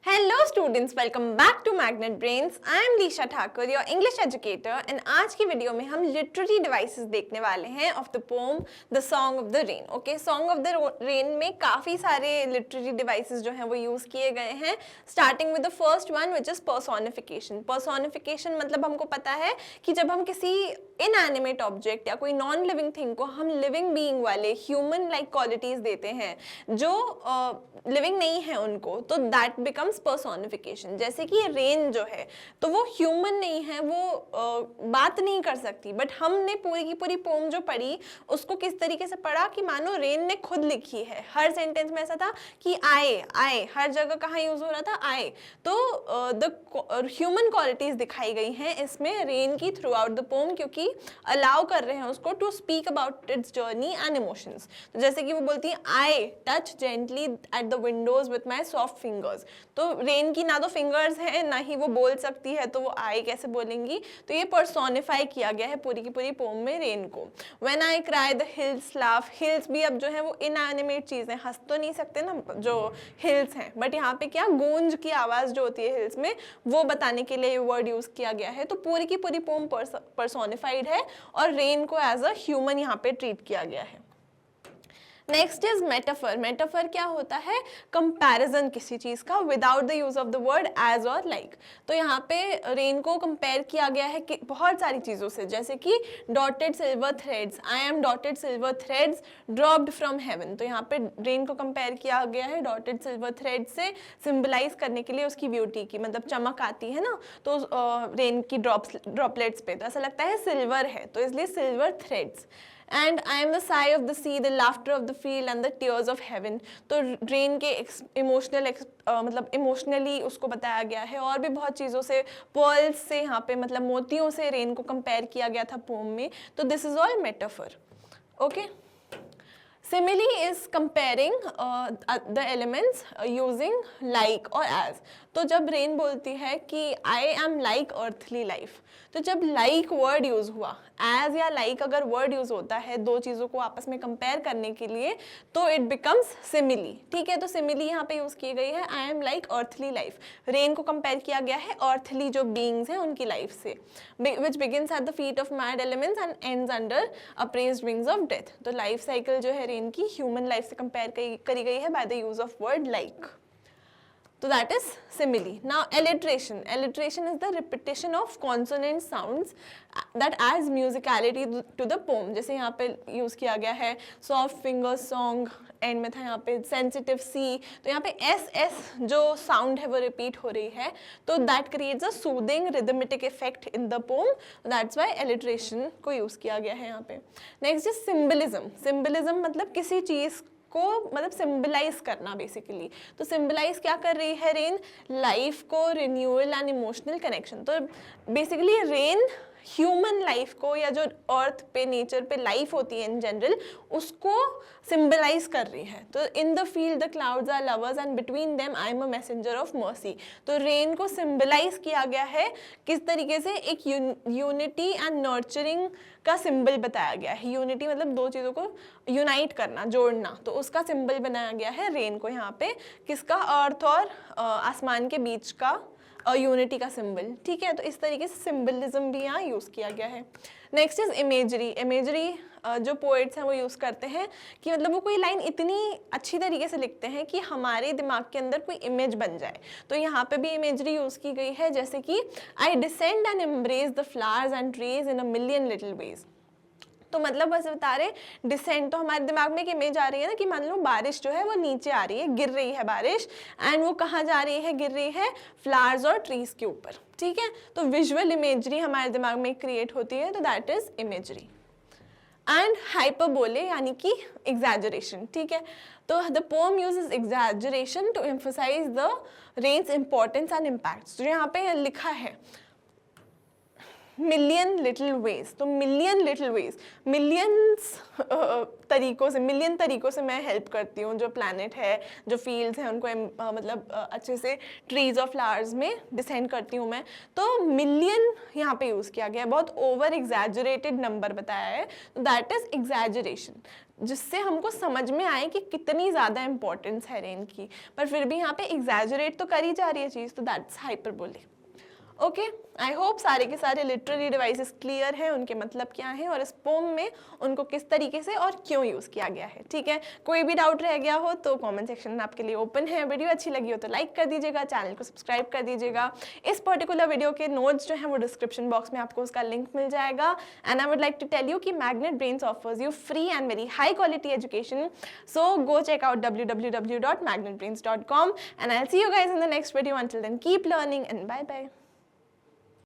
Hello students, welcome back to Magnet Brains. I am Leesha Thakur, your English educator, and आज की video में हम literary devices देखने वाले हैं of the pome the song of the rain. Okay, song of the rain में काफ़ी सारे लिटरेरी डिवाइसेस जो हैं वो यूज़ किए गए हैं, starting with the first one which is personification. Personification मतलब हमको पता है कि जब हम किसी इनएनिमेट ऑब्जेक्ट या कोई नॉन लिविंग थिंग को हम लिविंग बीइंग वाले ह्यूमन लाइक क्वालिटीज़ देते हैं जो लिविंग नहीं है उनको, तो दैट बिकम्स पर्सोनिफिकेशन। जैसे कि रेन जो है तो वो ह्यूमन नहीं है, वो बात नहीं कर सकती, बट हमने पूरी की पूरी पोम जो पढ़ी उसको किस तरीके से पढ़ा कि मानो रेन ने खुद लिखी है। हर सेंटेंस में ऐसा था कि आए आए, हर जगह कहाँ यूज हो रहा था, आए। तो द ह्यूमन क्वालिटीज दिखाई गई हैं इसमें रेन की थ्रू आउट द पोम, क्योंकि अलाउ कर रहे हैं उसको to speak about its journey and emotions. तो जैसे कि वो बोलती है I touch gently at the windows with my soft fingers. तो रेन की ना तो फिंगर्स हैं ना ही वो बोल सकती है, तो वो आई कैसे बोलेंगी। तो ये पर्सोनिफाई किया गया है पूरी की पूरी पोम में रेन को। When I cry the hills laugh, hills भी अब जो है वो इनएनिमेट चीज़ है, हंस तो नहीं सकते ना जो हिल्स हैं, बट यहाँ पे क्या गूंज की आवाज़ जो होती है हिल्स में, वो बताने के लिए ये वर्ड यूज़ किया गया है। तो पूरी की पूरी पोम पर्सोनिफाइड है और रेन को एज अ ह्यूमन यहाँ पे ट्रीट किया गया है। Next is metaphor. मेटाफर क्या होता है? कंपैरिजन किसी चीज़ का without the use of the word as और लाइक। तो यहाँ पे रेन को कंपेयर किया गया है कि बहुत सारी चीज़ों से, जैसे कि dotted silver threads, I am dotted silver threads dropped from heaven. तो यहाँ पे रेन को कंपेयर किया गया है डॉटेड सिल्वर थ्रेड से, सिंबलाइज करने के लिए उसकी ब्यूटी की, मतलब चमक आती है ना तो रेन की ड्रॉपलेट्स पे, तो ऐसा लगता है सिल्वर है, तो इसलिए silver threads. And I am the sigh of the sea, the laughter of the field and the tears of heaven. तो रेन के इमोशनल मतलब इमोशनली उसको बताया गया है, और भी बहुत चीज़ों से, पर्ल्स से, यहाँ पे मतलब मोतियों से रेन को कंपेयर किया गया था पोम में। तो this is all metaphor. Okay, Simile is comparing the elements using like और as। तो जब रेन बोलती है कि I am like earthly life, तो जब like वर्ड यूज हुआ, as या like अगर वर्ड यूज होता है दो चीज़ों को आपस में कंपेयर करने के लिए, तो it becomes simile। ठीक है, तो simile यहाँ पे यूज की गई है I am like earthly life। Rain को कंपेयर किया गया है earthly जो beings हैं उनकी लाइफ से, which begins at the feet of mad elements and ends under upraised wings of death। तो लाइफ साइकिल जो है रेन की ह्यूमन लाइफ से कंपेयर करी गई है by the use of word like. So that is simile. Now alliteration. Alliteration is the repetition of consonant sounds that adds musicality to the poem. जैसे यहाँ पे यूज़ किया गया है soft finger song, एंड में था यहाँ पे sensitive C, तो यहाँ पे S जो साउंड है वो रिपीट हो रही है, तो that creates a soothing rhythmic effect in the poem. That's why alliteration को यूज़ किया गया है यहाँ पे। Next is symbolism. Symbolism मतलब किसी चीज़ को मतलब सिंबलाइज करना बेसिकली। तो सिंबलाइज क्या कर रही है रेन? लाइफ को, रिन्यूअल एंड इमोशनल कनेक्शन। तो बेसिकली रेन ह्यूमन लाइफ को, या जो अर्थ पे, नेचर पे लाइफ होती है इन जनरल, उसको सिंबलाइज कर रही है। तो in the field the clouds are lovers and between them I am a messenger of mercy. तो रेन को सिंबलाइज किया गया है किस तरीके से? एक यूनिटी एंड नर्चरिंग का सिंबल बताया गया है। यूनिटी मतलब दो चीज़ों को यूनाइट करना, जोड़ना, तो उसका सिंबल बनाया गया है रेन को यहाँ पे। किसका? अर्थ और आसमान के बीच का यूनिटी का सिंबल। ठीक है, तो इस तरीके से सिंबलिज्म भी यहाँ यूज़ किया गया है। Next is imagery. इमेजरी जो पोएट्स हैं वो यूज़ करते हैं कि मतलब वो कोई लाइन इतनी अच्छी तरीके से लिखते हैं कि हमारे दिमाग के अंदर कोई इमेज बन जाए। तो यहाँ पे भी इमेजरी यूज़ की गई है, जैसे कि I descend and embrace the flowers and trees in a million little ways. तो मतलब बस बता रहे डिसेंट, तो हमारे दिमाग में एक इमेज आ रही है ना कि मान लो बारिश जो है वो नीचे आ रही है, गिर रही है बारिश, एंड वो कहाँ जा रही है? गिर रही है फ्लावर्स और ट्रीज के ऊपर। ठीक है, तो विजुअल इमेजरी हमारे दिमाग में क्रिएट होती है, तो that is imagery. And hyperbole यानी कि एग्जैजरेशन। ठीक है, तो the poem uses exaggeration to emphasise the rain's importance and impacts. जो यहाँ पे लिखा है मिलियन लिटिल वेज, तो million little ways, millions million तरीकों से मैं हेल्प करती हूँ जो प्लैनेट है, जो फील्ड्स हैं उनको मतलब अच्छे से ट्रीज और फ्लावर्स में डिसेंड करती हूँ मैं। तो मिलियन यहाँ पे यूज़ किया गया है, बहुत ओवर एग्जैजरेटेड नंबर बताया है, तो दैट इज एग्जैजरेशन, जिससे हमको समझ में आए कि कितनी ज़्यादा इंपॉर्टेंस है रेन की, पर फिर भी यहाँ पे एग्जैजरेट तो करी जा रही है चीज़, तो that's hyperbole. Okay, I hope सारे के सारे लिटरेरी डिवाइसेस क्लियर हैं, उनके मतलब क्या है और इस पोम में उनको किस तरीके से और क्यों यूज़ किया गया है। ठीक है, कोई भी डाउट रह गया हो तो कमेंट सेक्शन में आपके लिए ओपन है। वीडियो अच्छी लगी हो तो लाइक कर दीजिएगा, चैनल को सब्सक्राइब कर दीजिएगा। इस पर्टिकुलर वीडियो के नोट्स जो हैं वो डिस्क्रिप्शन बॉक्स में आपको उसका लिंक मिल जाएगा। And I would like to tell you कि Magnet Brains offers you free and very high quality education, so go check out www.magnetbrains.com and I'll see you guys in the next video. Until then, keep learning and bye bye.